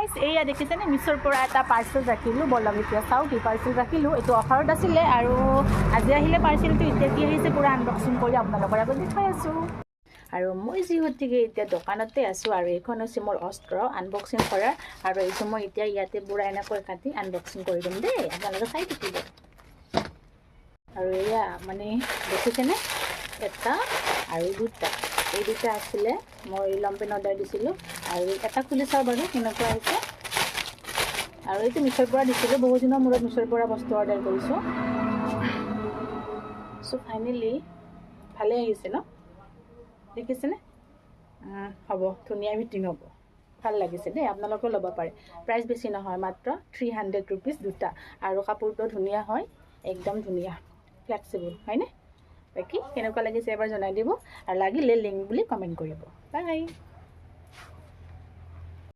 guys এয়া দেখিছেনে মিছ'ৰ পৰা এটা পাৰ্চেল ৰাখিলোঁ বলক এতিয়া চাওঁ কি পাৰ্চেল ৰাখিলোঁ এইটো অফাৰত আছিলে আৰু আজি আহিলে পাৰ্চেলটো এতিয়া কি আহিছে পূৰা আনবক্সিং কৰি আপোনালোকৰ আগত দেখাই আছোঁ আৰু মই যিহেতুকে এতিয়া দোকানতে আছোঁ আৰু এইখন হৈছে মোৰ অস্ত্ৰ আনবক্সিং কৰাৰ আৰু এইটো মই এতিয়া ইয়াতে পূৰা এনেকৈ কাটি আনবক্সিং কৰি দিম দেই আপোনালোকে চাই থাকিব আৰু এয়া মানে দেখিছেনে এটা আৰু দুটা এই দুটা আছিলে মই লংপেণ্ট অৰ্ডাৰ দিছিলোঁ আৰু এটা খুলি চাওঁ বাৰু কেনেকুৱা আহিছে আৰু এইটো মিছ'ৰ পৰা দিছিলোঁ বহুত দিনৰ মূৰত মিছ'ৰ পৰা বস্তু অৰ্ডাৰ কৰিছোঁ চ' ফাইনেলি ভালে আহিছে ন দেখিছেনে হ'ব ধুনীয়া ফিটিং হ'ব ভাল লাগিছে দেই আপোনালোকেও ল'ব পাৰে প্ৰাইচ বেছি নহয় মাত্ৰ 300 ৰুপিজ দুটা আৰু কাপোৰটো ধুনীয়া হয় একদম ধুনীয়া ফ্লেক্সিবল হয়নে বাকী কেনেকুৱা লাগিছে এবাৰ জনাই দিব আৰু লাগিলে লিংক বুলি কমেণ্ট কৰিব বাই